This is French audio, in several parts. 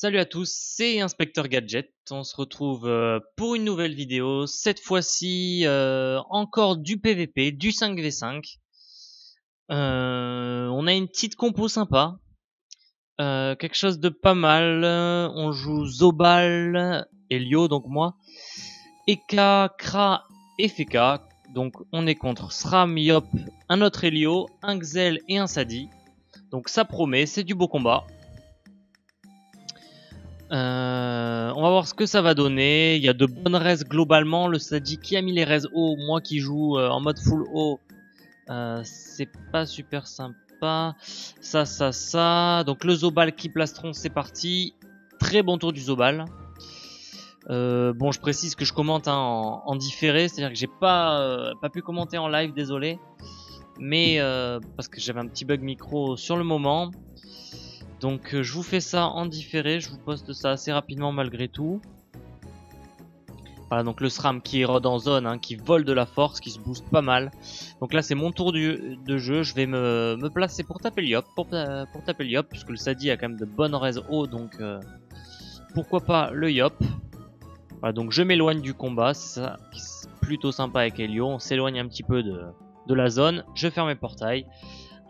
Salut à tous, c'est Inspecteur Gadget. On se retrouve pour une nouvelle vidéo. Cette fois-ci, encore du PVP, du 5v5. On a une petite compo sympa. Quelque chose de pas mal. On joue Zobal, Elio, donc moi. Eka, Kra et Feka. Donc on est contre Sram, Yop, un autre Elio, un Xel et un Sadi. Donc ça promet, c'est du beau combat. On va voir ce que ça va donner. Il y a de bonnes raises globalement. Le Sadi qui a mis les raises haut, moi qui joue en mode full haut, c'est pas super sympa. Ça. Donc le Zobal qui plastron, c'est parti. Très bon tour du Zobal. Bon, je précise que je commente en différé, c'est-à-dire que j'ai pas pu commenter en live, désolé. Mais parce que j'avais un petit bug micro sur le moment. Donc je vous fais ça en différé, je vous poste ça assez rapidement malgré tout. Voilà, donc le SRAM qui érode en zone, qui vole de la force, qui se booste pas mal. Donc là c'est mon tour de jeu, je vais me placer pour taper le Yop, pour taper le Yop, puisque le Sadi a quand même de bonnes raises haut, donc pourquoi pas le Yop. Voilà, donc je m'éloigne du combat, c'est ça qui est plutôt sympa avec Elio, on s'éloigne un petit peu de la zone, je ferme mes portails.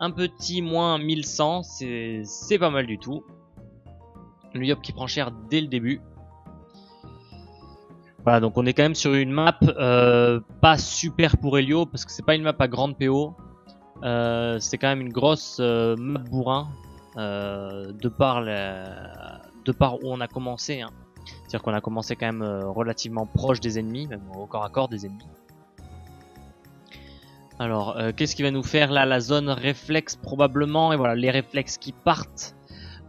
Un petit moins 1100, c'est pas mal du tout. Le Yop qui prend cher dès le début. Voilà, donc on est quand même sur une map pas super pour Elio, parce que c'est pas une map à grande PO. C'est quand même une grosse map bourrin, de par où on a commencé. C'est-à-dire qu'on a commencé quand même relativement proche des ennemis, même au corps à corps des ennemis. Alors, qu'est-ce qu'il va nous faire là? La zone réflexe probablement, et voilà, les réflexes qui partent.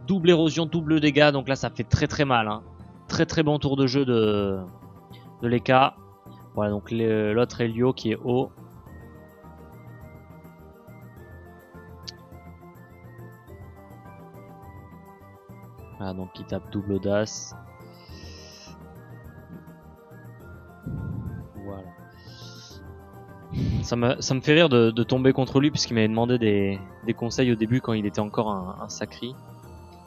Double érosion, double dégâts, donc là ça fait très mal. Très bon tour de jeu de l'Eka. Voilà, donc l'autre Elio qui est haut. Voilà, donc il tape double audace. Voilà. Ça me fait rire de tomber contre lui puisqu'il m'avait demandé des conseils au début quand il était encore un sacri.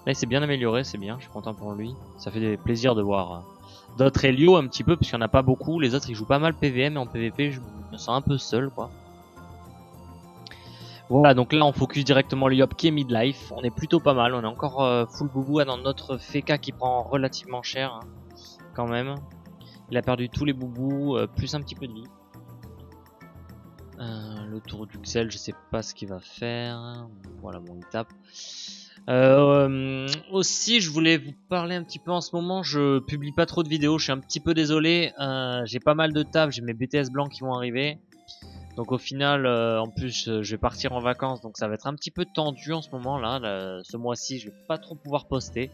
Là il s'est bien amélioré, c'est bien, je suis content pour lui. Ça fait plaisir de voir d'autres Elio un petit peu, puisqu'il n'y en a pas beaucoup. Les autres ils jouent pas mal PVM, et en PVP je me sens un peu seul quoi. Voilà, donc là on focus directement le Yop qui est midlife. On est plutôt pas mal, on est encore full boubou dans notre Feka qui prend relativement cher quand même. Il a perdu tous les boubous, plus un petit peu de vie. Le tour du Xel, je sais pas ce qu'il va faire. Voilà, bon, il tape. Aussi, je voulais vous parler un petit peu en ce moment. Je publie pas trop de vidéos, je suis un petit peu désolé. J'ai pas mal de taf, j'ai mes BTS blancs qui vont arriver. Donc au final, en plus, je vais partir en vacances, donc ça va être un petit peu tendu en ce moment là. Ce mois-ci, je vais pas trop pouvoir poster.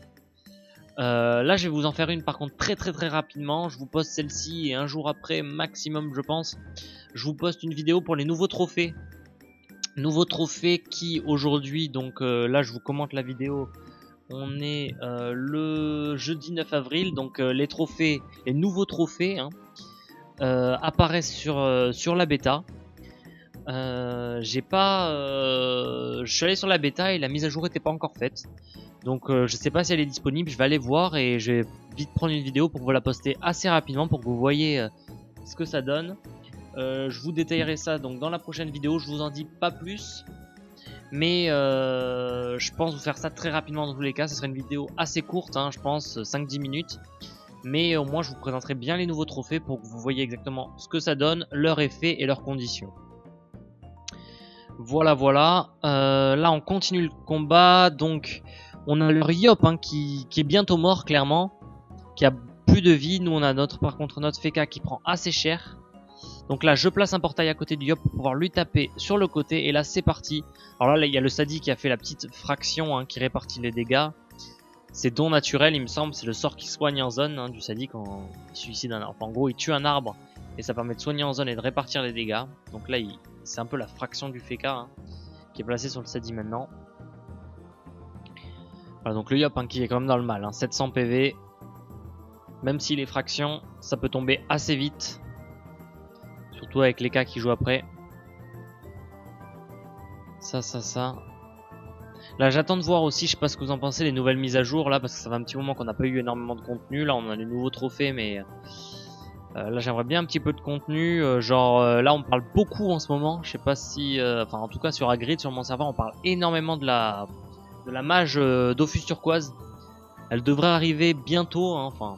Là, je vais vous en faire une par contre très rapidement. Je vous poste celle-ci et un jour après, maximum, je pense, je vous poste une vidéo pour les nouveaux trophées. Nouveaux trophées qui aujourd'hui, donc là, je vous commente la vidéo. On est le jeudi 9 avril, donc les trophées, les nouveaux trophées apparaissent sur la bêta. Je suis allé sur la bêta et la mise à jour était pas encore faite. Donc je sais pas si elle est disponible, je vais aller voir et je vais vite prendre une vidéo pour vous la poster assez rapidement pour que vous voyez ce que ça donne. Je vous détaillerai ça donc dans la prochaine vidéo, je vous en dis pas plus. Mais je pense vous faire ça très rapidement dans tous les cas, ce sera une vidéo assez courte, je pense 5-10 minutes. Mais au moins je vous présenterai bien les nouveaux trophées pour que vous voyez exactement ce que ça donne, leur effet et leurs conditions. Voilà. Là on continue le combat, donc on a le Yop qui est bientôt mort clairement, qui a plus de vie. Nous on a par contre notre Feka qui prend assez cher. Donc là je place un portail à côté du Yop pour pouvoir lui taper sur le côté, et là c'est parti. Alors là il y a le Sadi qui a fait la petite fraction qui répartit les dégâts. C'est don naturel il me semble, c'est le sort qui soigne en zone du Sadi quand il suicide un arbre. Enfin, en gros il tue un arbre et ça permet de soigner en zone et de répartir les dégâts. Donc là c'est un peu la fraction du Feka qui est placée sur le Sadi maintenant. Voilà, donc le Yop qui est quand même dans le mal, 700 PV. Même s'il est fraction, ça peut tomber assez vite. Surtout avec les cas qui jouent après. Ça. Là j'attends de voir aussi, je sais pas ce que vous en pensez, les nouvelles mises à jour là, parce que ça fait un petit moment qu'on n'a pas eu énormément de contenu. Là on a les nouveaux trophées, mais là j'aimerais bien un petit peu de contenu. Là on parle beaucoup en ce moment, je sais pas si... Enfin en tout cas sur Hagrid, sur mon serveur, on parle énormément de la mage Dofus turquoise. Elle devrait arriver bientôt, hein. Enfin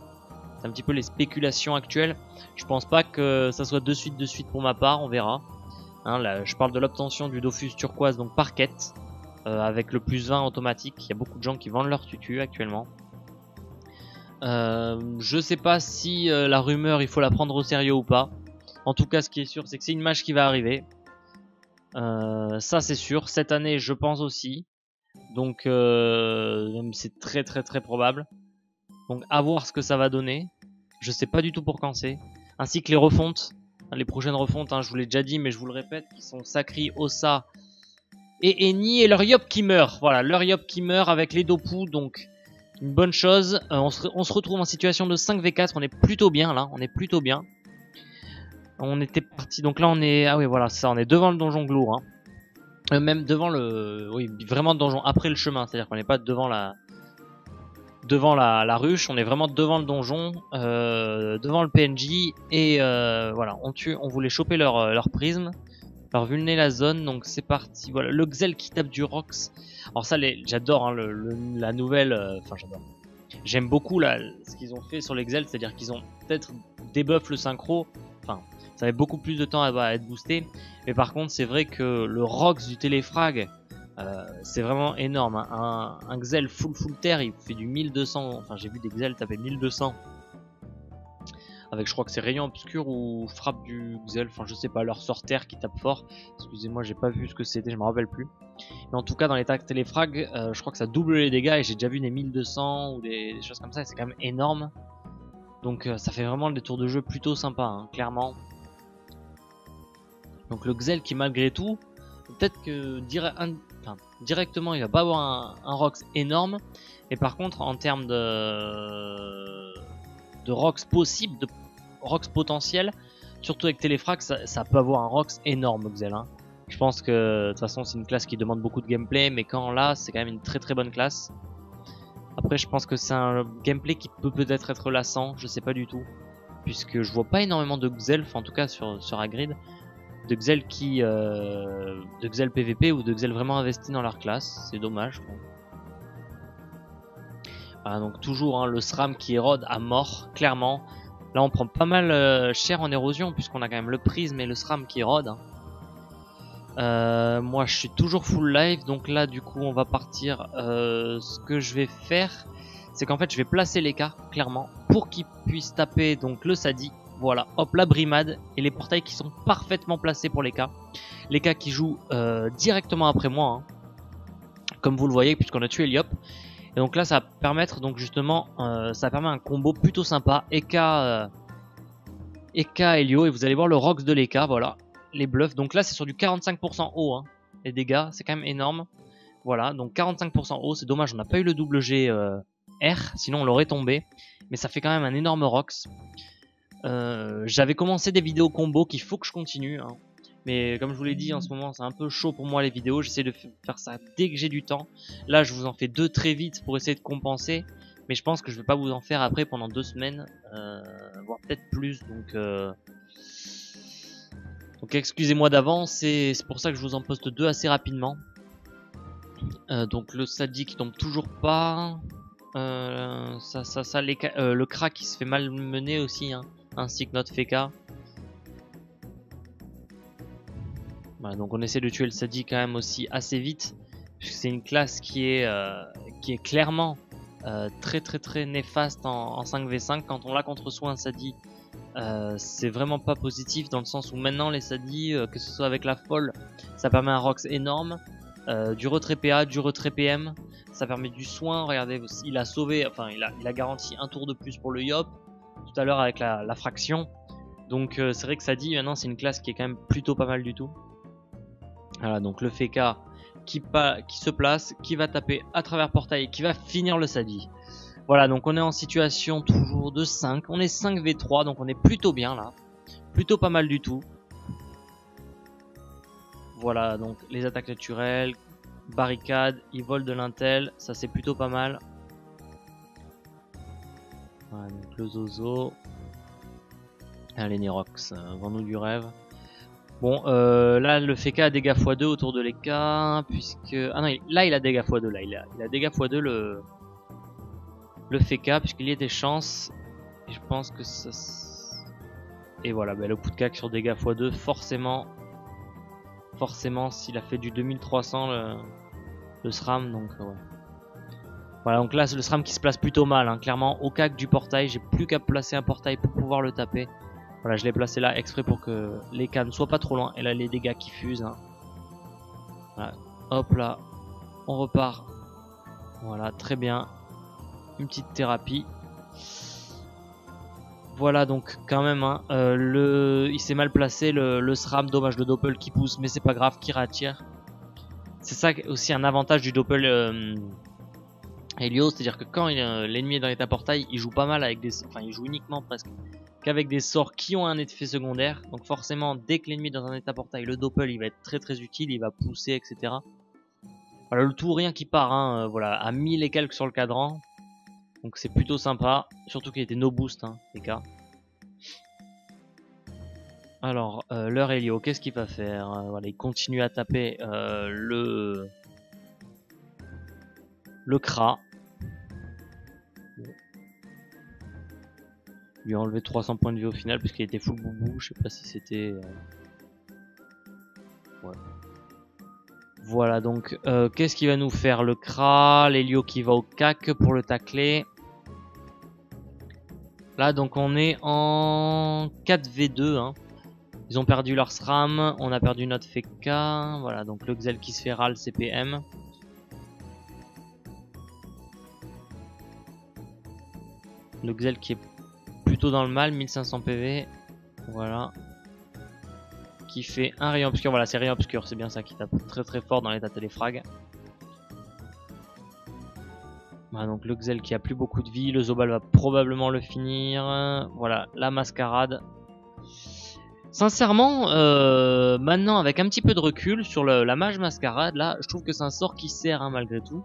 c'est un petit peu les spéculations actuelles. Je pense pas que ça soit de suite pour ma part, on verra. Hein, là, je parle de l'obtention du Dofus turquoise donc par quête, avec le plus 20 automatique. Il y a beaucoup de gens qui vendent leur tutu actuellement. Je sais pas si la rumeur il faut la prendre au sérieux ou pas. En tout cas ce qui est sûr c'est que c'est une mage qui va arriver. Ça c'est sûr, cette année je pense aussi. Donc c'est très probable. Donc à voir ce que ça va donner. Je sais pas du tout pour quand c'est. Ainsi que les refontes. Les prochaines refontes, hein, je vous l'ai déjà dit mais je vous le répète, qui sont Sakri, Ossa et Eni et leur Yop qui meurt. Voilà, leur Yop qui meurt avec les Dopu, donc une bonne chose. On se retrouve en situation de 5v4, on est plutôt bien là, on est plutôt bien. On était parti, donc là on est... Ah oui voilà, c'est ça, on est devant le donjon Glour. Hein. Même devant le... Oui, vraiment le donjon, après le chemin, c'est-à-dire qu'on n'est pas devant la ruche, on est vraiment devant le donjon, devant le PNJ, et voilà, on voulait choper leur prisme, leur vulner la zone, donc c'est parti. Voilà, le Xel qui tape du Rox. Alors ça, j'adore hein, la nouvelle, enfin j'adore. J'aime beaucoup là, ce qu'ils ont fait sur les Xel, c'est-à-dire qu'ils ont peut-être débuff le synchro, enfin ça avait beaucoup plus de temps à être boosté, mais par contre c'est vrai que le Rox du téléfrag, c'est vraiment énorme, hein. Un Xel full terre, il fait du 1200, enfin j'ai vu des Xel taper 1200 avec, je crois que c'est rayon obscur ou frappe du Xel, enfin je sais pas, leur sort terre qui tape fort. Excusez-moi, j'ai pas vu ce que c'était, je me rappelle plus. Mais en tout cas dans les tags téléfrag, je crois que ça double les dégâts et j'ai déjà vu des 1200 ou des choses comme ça, et c'est quand même énorme. Donc ça fait vraiment des tours de jeu plutôt sympa, hein, clairement. Donc le Xel qui malgré tout, peut-être que directement il va pas avoir un Rox énorme, mais par contre en termes de Rox possible, de Rox potentiel, surtout avec Téléfrag, ça peut avoir un Rox énorme Xel. Hein. Je pense que de toute façon c'est une classe qui demande beaucoup de gameplay, mais quand là c'est quand même une très bonne classe. Après je pense que c'est un gameplay qui peut peut-être être lassant, je sais pas du tout, puisque je vois pas énormément de Xel, enfin en tout cas sur Hagrid, de Xel de Xel PVP ou de Xel vraiment investis dans leur classe, c'est dommage. Bon. Voilà, donc toujours hein, le SRAM qui érode à mort, clairement. Là on prend pas mal cher en érosion puisqu'on a quand même le prisme et le SRAM qui érode. Hein. Moi je suis toujours full life, donc là du coup on va partir. Ce que je vais faire, c'est qu'en fait je vais placer les cas clairement pour qu'ils puissent taper donc le Sadi. Voilà, hop, la brimade et les portails qui sont parfaitement placés pour les cas. Les cas qui jouent directement après moi, hein, comme vous le voyez, puisqu'on a tué Eliop. Et donc là, ça va permettre, donc justement, ça permet un combo plutôt sympa. Eka Elio, et vous allez voir le Rox de l'Eka, voilà, les bluffs. Donc là, c'est sur du 45% haut, hein, les dégâts, c'est quand même énorme. Voilà, donc 45% haut, c'est dommage, on n'a pas eu le double G R, sinon on l'aurait tombé. Mais ça fait quand même un énorme Rox. J'avais commencé des vidéos combo qu'il faut que je continue, hein. Mais comme je vous l'ai dit en ce moment c'est un peu chaud pour moi les vidéos, j'essaie de faire ça dès que j'ai du temps. Là je vous en fais 2 très vite pour essayer de compenser, mais je pense que je vais pas vous en faire après pendant 2 semaines, voire peut-être plus, donc excusez-moi d'avance, c'est pour ça que je vous en poste 2 assez rapidement. Donc le Sadi qui tombe toujours pas, le crack qui se fait mal mener aussi, hein, ainsi que notre Feka. Voilà, donc on essaie de tuer le Sadi quand même aussi assez vite, puisque c'est une classe qui est clairement très néfaste en 5v5. Quand on l'a contre soi un Sadi, c'est vraiment pas positif, dans le sens où maintenant les Sadi, que ce soit avec la folle, ça permet un Rox énorme, du retrait PA, du retrait PM, ça permet du soin. Regardez, il a sauvé, enfin il a garanti un tour de plus pour le Yop tout à l'heure avec la fraction. Donc c'est vrai que Sadi maintenant c'est une classe qui est quand même plutôt pas mal du tout. Voilà, donc le Feka qui se place, qui va taper à travers portail, qui va finir le Sadi. Voilà, donc on est en situation toujours de 5. On est 5v3, donc on est plutôt bien là. Plutôt pas mal du tout. Voilà, donc les attaques naturelles. barricade, il vole de l'intel, ça c'est plutôt pas mal. Voilà, donc le Zozo. Allez Nerox, vends-nous du rêve. Bon, là le FK a dégâts x2 autour de l'EK, puisque... Ah non, là il a dégâts x2, là il a dégâts x2 le FK, puisqu'il y a des chances. Et je pense que ça... Et voilà, bah, le coup de cac sur dégâts x2, forcément, s'il a fait du 2300 le SRAM, donc ouais. Voilà, donc là c'est le SRAM qui se place plutôt mal, hein. Clairement au cac du portail, j'ai plus qu'à placer un portail pour pouvoir le taper. Voilà, je l'ai placé là exprès pour que les cannes soient pas trop loin, et là les dégâts qui fusent, hein. Voilà, hop là, on repart. Voilà, très bien, une petite thérapie. Voilà, donc quand même, hein, il s'est mal placé le SRAM, dommage, le Doppel qui pousse, mais c'est pas grave, qui rattire. C'est ça aussi un avantage du Doppel Helio, c'est-à-dire que quand l'ennemi est dans l'état portail, il joue pas mal avec des... Enfin, il joue uniquement presque qu'avec des sorts qui ont un effet secondaire. Donc forcément, dès que l'ennemi est dans un état portail, le Doppel, il va être très très utile, il va pousser, etc. Voilà, le tout rien qui part, hein, voilà, à 1000 et quelques sur le cadran. Donc c'est plutôt sympa, surtout qu'il était no boost, hein, les cas. Alors, leur Helio, qu'est-ce qu'il va faire? Voilà, il continue à taper le Kra. Lui a enlevé 300 points de vie au final, puisqu'il était full boubou, je sais pas si c'était... Ouais. Voilà, donc, qu'est-ce qu'il va nous faire? Le Kra, l'Helio qui va au cac pour le tacler. Là, donc on est en 4v2, hein. Ils ont perdu leur SRAM, on a perdu notre FK. Voilà, donc le Xel qui se fait ral CPM. Le Xel qui est plutôt dans le mal, 1500 PV. Voilà. Qui fait un rayon obscur. Voilà, c'est rayon obscur, c'est bien ça qui tape très très fort dans l'état téléfrag. Voilà, donc le Xel qui a plus beaucoup de vie. Le Zobal va probablement le finir. Voilà, la mascarade. Sincèrement, maintenant avec un petit peu de recul sur la mage mascarade, là, je trouve que c'est un sort qui sert, hein, malgré tout.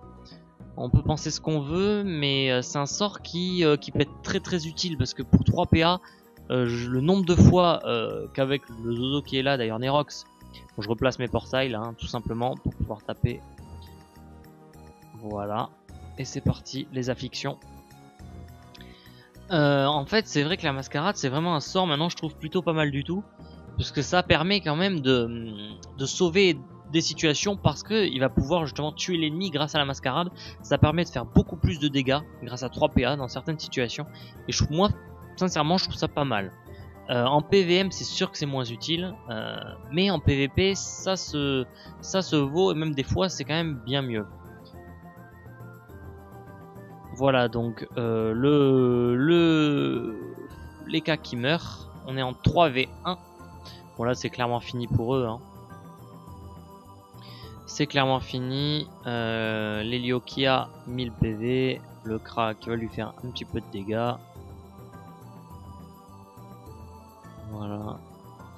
On peut penser ce qu'on veut, mais c'est un sort qui peut être très très utile, parce que pour 3 PA, le nombre de fois qu'avec le Zozo qui est là, d'ailleurs Nerox, bon, je replace mes portails là, hein, tout simplement, pour pouvoir taper. Voilà, et c'est parti, les afflictions. En fait, c'est vrai que la mascarade, c'est vraiment un sort maintenant, je trouve plutôt pas mal du tout, parce que ça permet quand même de sauver des situations, parce que il va pouvoir justement tuer l'ennemi grâce à la mascarade. Ça permet de faire beaucoup plus de dégâts grâce à 3 PA dans certaines situations, et moi, sincèrement, je trouve ça pas mal. En PVM, c'est sûr que c'est moins utile, mais en PVP, ça se vaut, et même des fois, c'est quand même bien mieux. Voilà, donc les cas qui meurent, on est en 3v1. Bon là c'est clairement fini pour eux, hein. C'est clairement fini. L'Helio qui a 1000 PV, le Kra qui va lui faire un petit peu de dégâts. Voilà,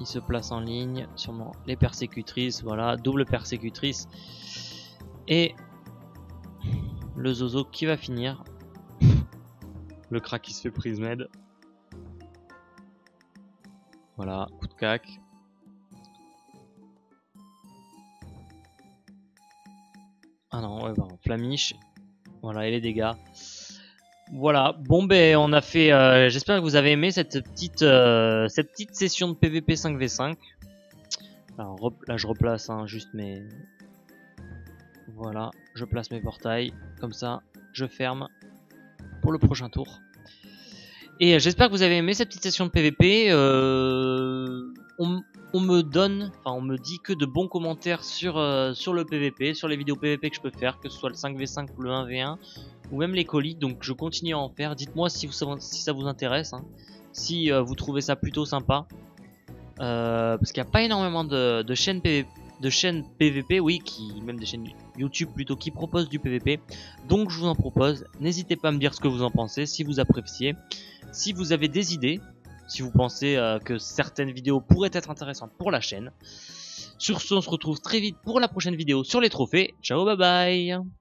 il se place en ligne, sûrement les persécutrices, voilà, double persécutrice. Et le Zozo qui va finir. Le Kra qui se fait prise med. Voilà, coup de cac. Ah non, ouais, pardon, Flamiche. Voilà, et les dégâts. Voilà, bon ben on a fait... j'espère que vous avez aimé cette petite session de PVP 5v5. Alors là je replace, hein, juste mes... Voilà, je place mes portails. Comme ça, je ferme pour le prochain tour. Et j'espère que vous avez aimé cette petite session de PVP. On me dit que de bons commentaires sur le PVP, sur les vidéos PVP que je peux faire, que ce soit le 5v5 ou le 1v1, ou même les colis, donc je continue à en faire. Dites-moi si ça vous intéresse, hein, si vous trouvez ça plutôt sympa. Parce qu'il n'y a pas énormément de chaînes PVP, oui, même des chaînes YouTube plutôt, qui proposent du PVP. Donc je vous en propose, n'hésitez pas à me dire ce que vous en pensez, si vous appréciez, si vous avez des idées, si vous pensez que certaines vidéos pourraient être intéressantes pour la chaîne. Sur ce, on se retrouve très vite pour la prochaine vidéo sur les trophées. Ciao, bye bye.